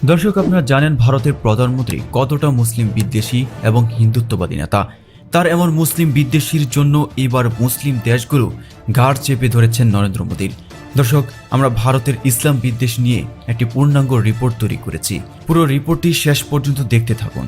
দর্শক, আপনারা জানেন ভারতের প্রধানমন্ত্রী কতটা মুসলিম বিদ্বেষী এবং হিন্দুত্ববাদী নেতা। তার এমন মুসলিম বিদ্বেষীর জন্য এবার মুসলিম দেশগুলো ঘাড় চেপে ধরেছেন নরেন্দ্র মোদীর। দর্শক, আমরা ভারতের ইসলাম বিদ্বেষ নিয়ে একটি পূর্ণাঙ্গ রিপোর্ট তৈরি করেছি। পুরো রিপোর্টটি শেষ পর্যন্ত দেখতে থাকুন।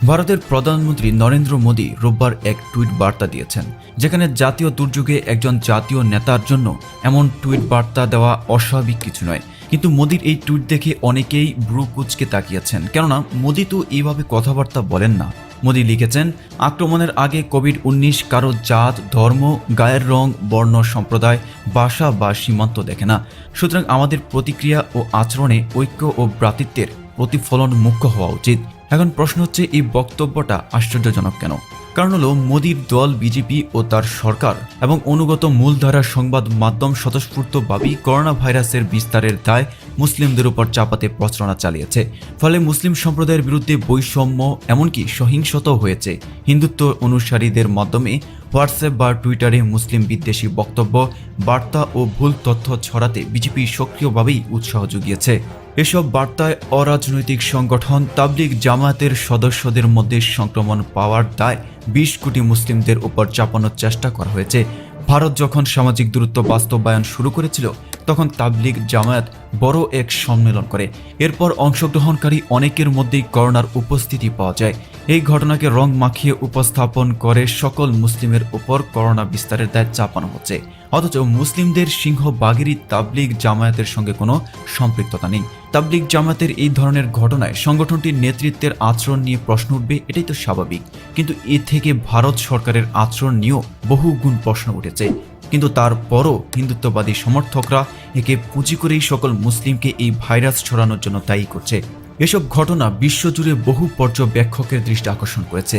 ভারতের প্রধানমন্ত্রী নরেন্দ্র মোদী রোববার এক টুইট বার্তা দিয়েছেন, যেখানে জাতীয় দুর্যোগে একজন জাতীয় নেতার জন্য এমন টুইট বার্তা দেওয়া অস্বাভাবিক কিছু নয়। কিন্তু মোদীর এই টুইট দেখে অনেকেই ব্রু কুঁচকে তাকিয়েছেন, কেননা মোদী তো এইভাবে কথাবার্তা বলেন না। মোদী লিখেছেন, আক্রমণের আগে কোভিড-19 কারো জাত, ধর্ম, গায়ের রং, বর্ণ, সম্প্রদায়, ভাষা বা সীমান্ত দেখে না। সুতরাং আমাদের প্রতিক্রিয়া ও আচরণে ঐক্য ও ভ্রাতৃত্বের প্রতিফলন মুখ্য হওয়া উচিত। এখন প্রশ্ন হচ্ছে, এই বক্তব্যটা আশ্চর্যজনক কেন? কারণ হলো, মোদীর দল বিজেপি ও তার সরকার এবং অনুগত মূলধারার সংবাদ মাধ্যম স্বতঃস্ফূর্তভাবেই করোনা ভাইরাসের বিস্তারের দায় মুসলিমদের উপর চাপাতে প্রচারণা চালিয়েছে। ফলে মুসলিম সম্প্রদায়ের বিরুদ্ধে বৈষম্য, এমনকি সহিংসতাও হয়েছে। হিন্দুত্ব অনুসারীদের মাধ্যমে হোয়াটসঅ্যাপ বা টুইটারে মুসলিম বিদ্বেষী বক্তব্য, বার্তা ও ভুল তথ্য ছড়াতে বিজেপি সক্রিয়ভাবেই উৎসাহ জুগিয়েছে। এসব বার্তায় অরাজনৈতিক সংগঠন তাবলিগ জামায়াতের সদস্যদের মধ্যে সংক্রমণ পাওয়ার দায় 20 কোটি মুসলিমদের উপর চাপানোর চেষ্টা করা হয়েছে। ভারত যখন সামাজিক দূরত্ব বাস্তবায়ন শুরু করেছিল, তখন তাবলিগ জামায়াত বড় এক সম্মেলন করে। এরপর অংশগ্রহণকারী অনেকের মধ্যেই করোনার উপস্থিতি পাওয়া যায়। এই ঘটনাকে রং মাখিয়ে উপস্থাপন করে সকল মুসলিমের উপর করোনা বিস্তারের দায় চাপানো হচ্ছে। অথচ মুসলিমদের সিংহভাগেরই তাবলিগ জামায়াতের সঙ্গে কোনো সম্পৃক্ততা নেই। তাবলিগ জামায়াতের এই ধরনের ঘটনায় সংগঠনটির নেতৃত্বের আচরণ নিয়ে প্রশ্ন উঠবে, এটাই তো স্বাভাবিক। কিন্তু এ থেকে ভারত সরকারের আচরণ নিয়েও বহু গুণ প্রশ্ন উঠেছে। কিন্তু তারপরও হিন্দুত্ববাদী সমর্থকরা একে পুঁজি করেই সকল মুসলিমকে এই ভাইরাস ছড়ানোর জন্য দায়ী করছে। এসব ঘটনা বিশ্বজুড়ে বহু পর্যবেক্ষকের দৃষ্টি আকর্ষণ করেছে।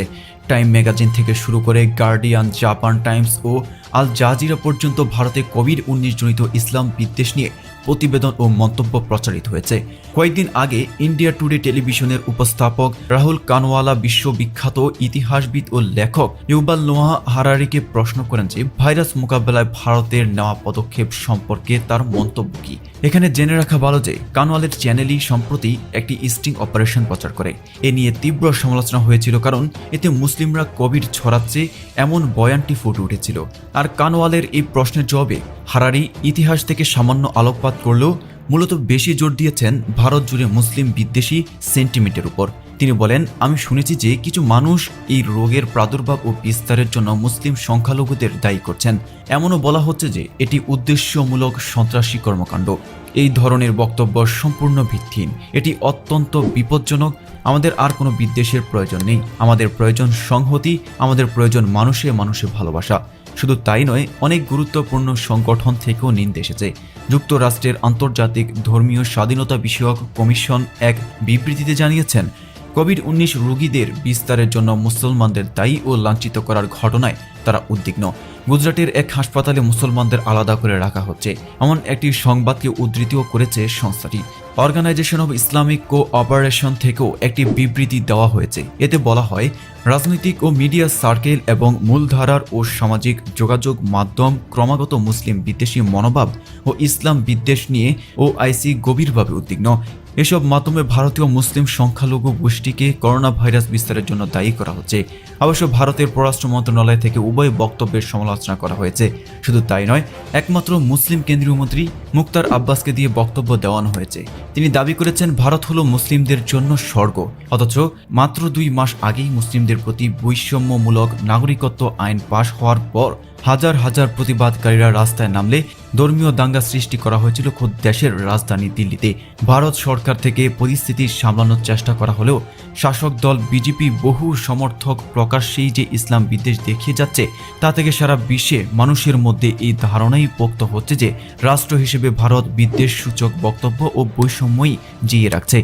টাইম ম্যাগাজিন থেকে শুরু করে গার্ডিয়ান, জাপান টাইমস ও আল জাজিরা পর্যন্ত ভারতে কোভিড-19 জনিত ইসলাম বিদ্বেষ নিয়ে প্রতিবেদন ও মন্তব্য প্রচারিত হয়েছে। কয়েকদিন আগে ইন্ডিয়া টুডে টেলিভিশনের উপস্থাপক রাহুল কানওয়ালা বিশ্ববিখ্যাত ইতিহাসবিদ ও লেখক ইউবাল নোয়াহ হারারিকে প্রশ্ন করেন যে ভাইরাস মোকাবেলায় ভারতের নেওয়া পদক্ষেপ সম্পর্কে তার মন্তব্য কি। এখানে জেনে রাখা ভালো যে কানওয়ালের চ্যানেলই সম্প্রতি একটি স্টিং অপারেশন প্রচার করে। এ নিয়ে তীব্র সমালোচনা হয়েছিল, কারণ এতে মুসলিমরা কোভিড ছড়াচ্ছে এমন বয়ানটি ফুটে উঠেছিল। আর কানওয়ালের এই প্রশ্নের জবাবে হারারি ইতিহাস থেকে সামান্য আলোকপাত করলেও মূলত বেশি জোর দিয়েছেন ভারত জুড়ে মুসলিম বিদ্বেষী সেন্টিমেন্টের উপর। তিনি বলেন, আমি শুনেছি যে কিছু মানুষ এই রোগের প্রাদুর্ভাব ও বিস্তারের জন্য মুসলিম সংখ্যালঘুদের দায়ী করছেন। এমনও বলা হচ্ছে যে এটি উদ্দেশ্যমূলক সন্ত্রাসী কর্মকাণ্ড। এই ধরনের বক্তব্য সম্পূর্ণ ভিত্তিহীন। এটি অত্যন্ত বিপজ্জনক। আমাদের আর কোনো বিদ্বেষের প্রয়োজন নেই। আমাদের প্রয়োজন সংহতি, আমাদের প্রয়োজন মানুষে মানুষে ভালোবাসা। শুধু তাই নয়, অনেক গুরুত্বপূর্ণ সংগঠন থেকেও নিন্দা এসেছে। যুক্তরাষ্ট্রের আন্তর্জাতিক ধর্মীয় স্বাধীনতা বিষয়ক কমিশন এক বিবৃতিতে জানিয়েছেন, কোভিড-19 রোগীদের বিস্তারের জন্য মুসলমানদের দায়ী ও লাঞ্ছিত করার ঘটনায় তারা উদ্বিগ্ন। গুজরাটের এক হাসপাতালে মুসলমানদের আলাদা করে রাখা হচ্ছে, এমন একটি সংবাদকে উদ্ধৃতিও করেছে সংস্থাটি। অর্গানাইজেশন অব ইসলামিক কোঅপারেশন থেকেও একটি বিবৃতি দেওয়া হয়েছে। এতে বলা হয়, রাজনৈতিক ও মিডিয়া সার্কেল এবং মূলধারার ও সামাজিক যোগাযোগ মাধ্যম ক্রমাগত মুসলিম বিদ্বেষী মনোভাব ও ইসলাম বিদ্বেষ নিয়ে ওআইসি গভীরভাবে উদ্বিগ্ন। এসব মাধ্যমে ভারতীয় মুসলিম সংখ্যালঘু গোষ্ঠীকে করোনা ভাইরাস বিস্তারের জন্য দায়ী করা হচ্ছে। অবশ্য ভারতের পররাষ্ট্র মন্ত্রণালয় থেকে উভয় বক্তব্যের সমালোচনা করা হয়েছে। শুধু তাই নয়, একমাত্র মুসলিম কেন্দ্রীয় মন্ত্রী মুখতার আব্বাসকে দিয়ে বক্তব্য দেওয়ানো হয়েছে। তিনি দাবি করেছেন, ভারত হলো মুসলিমদের জন্য স্বর্গ। অথচ মাত্র 2 মাস আগেই মুসলিমদের প্রতি বৈষম্যমূলক নাগরিকত্ব আইন পাশ হওয়ার পর হাজার হাজার প্রতিবাদকারীরা রাস্তায় নামলে ধর্মীয় দাঙ্গা সৃষ্টি করা হয়েছিল খোদ দেশের রাজধানী দিল্লিতে। ভারত সরকার থেকে পরিস্থিতি সামলানোর চেষ্টা করা হলেও শাসক দল বিজেপি বহু সমর্থক প্রকাশ্যেই যে ইসলাম বিদ্বেষ দেখিয়ে যাচ্ছে, তা থেকে সারা বিশ্বে মানুষের মধ্যে এই ধারণাই পোক্ত হচ্ছে যে রাষ্ট্র হিসেবে ভারত বিদ্বেষ সূচক বক্তব্য ও বৈষম্যই জিইয়ে রাখছে।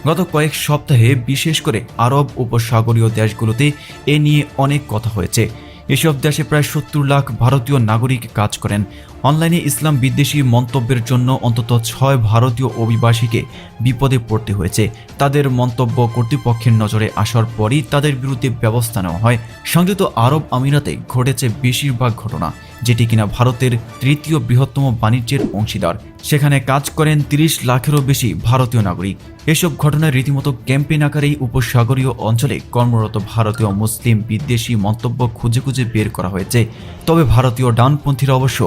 গত কয়েক সপ্তাহে বিশেষ করে আরব উপসাগরীয় দেশগুলোতে এ নিয়ে অনেক কথা হয়েছে। এসব দেশে প্রায় 70 লাখ ভারতীয় নাগরিক কাজ করেন। অনলাইনে ইসলাম বিদ্বেষী মন্তব্যের জন্য অন্তত 6 ভারতীয় অভিবাসীকে বিপদে পড়তে হয়েছে। তাদের মন্তব্য কর্তৃপক্ষের নজরে আসার পরই তাদের বিরুদ্ধে ব্যবস্থা নেওয়া হয়। সংযুক্ত আরব আমিরাতে ঘটেছে বেশিরভাগ ঘটনা, যেটি কিনা ভারতের তৃতীয় বৃহত্তম বাণিজ্যের অংশীদার। সেখানে কাজ করেন 30 লাখেরও বেশি ভারতীয় নাগরিক। এসব ঘটনায় রীতিমতো ক্যাম্পেইন আকারেই উপসাগরীয় অঞ্চলে কর্মরত ভারতীয় মুসলিম বিদ্বেষী মন্তব্য খুঁজে খুঁজে বের করা হয়েছে। তবে ভারতীয় ডানপন্থীরা অবশ্য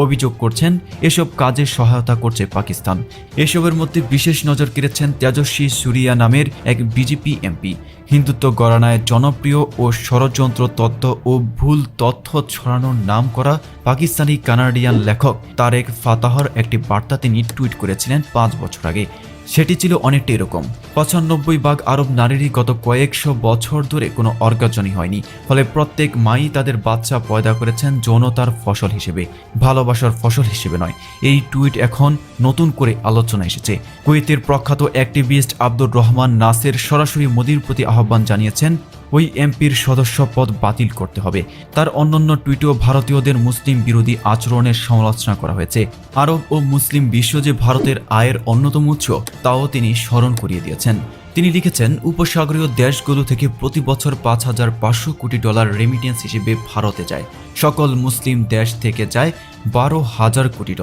অভিযোগ করছেন এসব কাজে সহায়তা করছে পাকিস্তান। এসবের মধ্যে বিশেষ নজর কেড়েছেন তেজস্বী সুরিয়া নামের এক বিজেপি এমপি। হিন্দুত্ব গণনায় জনপ্রিয় ও ষড়যন্ত্র তত্ত্ব ও ভুল তথ্য ছড়ানোর নাম করা পাকিস্তানি কানাডিয়ান লেখক তারেক ফাতাহর একটি বার্তা তিনি টুইট করেছিলেন 5 বছর আগে। সেটি ছিল অনেকটা এরকম: 95 আরব নারীরই গত কয়েকশো বছর ধরে কোনো অর্গাজনই হয়নি, ফলে প্রত্যেক মাই তাদের বাচ্চা পয়দা করেছেন যৌনতার ফসল হিসেবে, ভালোবাসার ফসল হিসেবে নয়। এই টুইট এখন নতুন করে আলোচনা এসেছে। কুয়েতের প্রখ্যাত অ্যাক্টিভিস্ট আব্দুর রহমান নাসের সরাসরি মোদির প্রতি আহ্বান জানিয়েছেন ওই এমপির সদস্য পদ বাতিল করতে হবে। তার অন্যান্য টুইটেও ভারতীয়দের মুসলিম বিরোধী আচরণের সমালোচনা করা হয়েছে। আরব ও মুসলিম বিশ্ব যে ভারতের আয়ের অন্যতম উৎস, তাও তিনি স্মরণ করিয়ে দিয়েছেন। তিনি লিখেছেন, উপসাগরীয় দেশগুলো থেকে প্রতি বছর $5,500 কোটি রেমিটেন্স হিসেবে ভারতে যায়। সকল মুসলিম দেশ থেকে যায় $12,000 কোটি।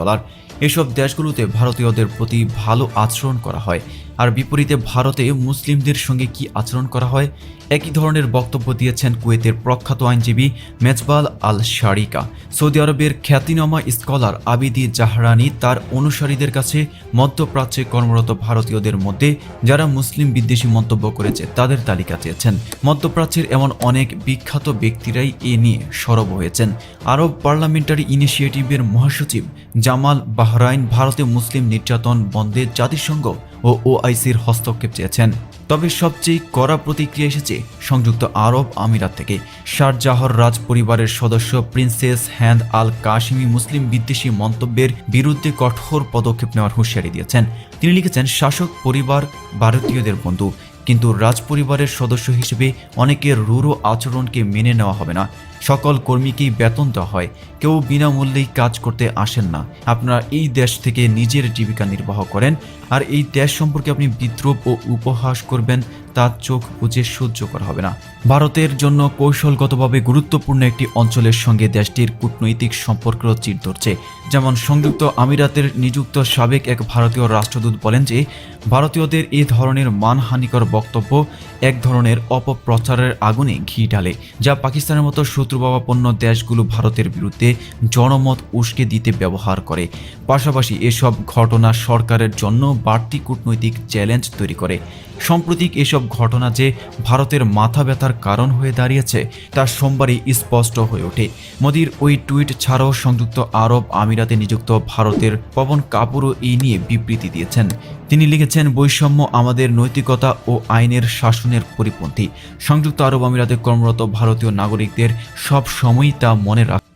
এসব দেশগুলোতে ভারতীয়দের প্রতি ভালো আচরণ করা হয়, আর বিপরীতে ভারতে মুসলিমদের সঙ্গে কি আচরণ করা হয়? একই ধরনের বক্তব্য দিয়েছেন কুয়েতের প্রখ্যাত আইনজীবী মেজবাল আল শারিকা। সৌদি আরবের খ্যাতিনামা স্কলার আবিদি জাহরানি তার অনুসারীদের কাছে মধ্যপ্রাচ্যে কর্মরত ভারতীয়দের মধ্যে যারা মুসলিম বিদ্বেষী মন্তব্য করেছে তাদের তালিকা চেয়েছেন। মধ্যপ্রাচ্যের এমন অনেক বিখ্যাত ব্যক্তিরাই এ নিয়ে সরব হয়েছেন। আরব পার্লামেন্টারি ইনিশিয়েটিভের মহাসচিব জামাল বাহরাইন ভারতে মুসলিম নির্যাতন বন্ধে জাতিসংঘ ও ওআইসির হস্তক্ষেপ চেয়েছেন। তবে সবচেয়ে কড়া প্রতিক্রিয়া এসেছে সংযুক্ত আরব আমিরাত থেকে। শারজাহর রাজ পরিবারের সদস্য প্রিন্সেস হ্যান্দ আল কাশিমি মুসলিম বিদ্বেষী মন্তব্যের বিরুদ্ধে কঠোর পদক্ষেপ নেওয়ার হুঁশিয়ারি দিয়েছেন। তিনি লিখেছেন, শাসক পরিবার ভারতীয়দের বন্ধু, কিন্তু রাজ পরিবারের সদস্য হিসেবে অনেকের রূঢ় আচরণকে মেনে নেওয়া হবে না। সকল কর্মীকেই বেতন দেওয়া হয়, কেউ বিনামূল্যেই কাজ করতে আসেন না। আপনারা এই দেশ থেকে নিজের জীবিকা নির্বাহ করেন, আর এই দেশ সম্পর্কে আপনি বিদ্রূপ ও উপহাস করবেন, তার চোখ বুজে সহ্য করা হবে না। ভারতের জন্য কৌশলগতভাবে গুরুত্বপূর্ণ একটি অঞ্চলের সঙ্গে দেশটির কূটনৈতিক সম্পর্ক চির ধরছে। যেমন সংযুক্ত আমিরাতের নিযুক্ত সাবেক এক ভারতীয় রাষ্ট্রদূত বলেন যে ভারতীয়দের এই ধরনের মানহানিকর বক্তব্য এক ধরনের অপপ্রচারের আগুনে ঘি ঢালে, যা পাকিস্তানের মতো শত্রুভাবাপন্ন দেশগুলো ভারতের বিরুদ্ধে জনমত উস্কে দিতে ব্যবহার করে। পাশাপাশি এসব ঘটনা সরকারের জন্য বাড়তি কূটনৈতিক চ্যালেঞ্জ তৈরি করে। সাম্প্রতিক এসব ঘটনা যে ভারতের মাথা ব্যথার কারণ হয়ে দাঁড়িয়েছে তা সোমবারই স্পষ্ট হয়ে ওঠে। মোদির ওই টুইট ছাড়াও সংযুক্ত আরব আমিরাতে নিযুক্ত ভারতের পবন কাপুরও এই নিয়ে বিবৃতি দিয়েছেন। তিনি লিখেছেন, বৈষম্য আমাদের নৈতিকতা ও আইনের শাসনের পরিপন্থী। সংযুক্ত আরব আমিরাতে কর্মরত ভারতীয় নাগরিকদের সব সময়ই তা মনে রাখা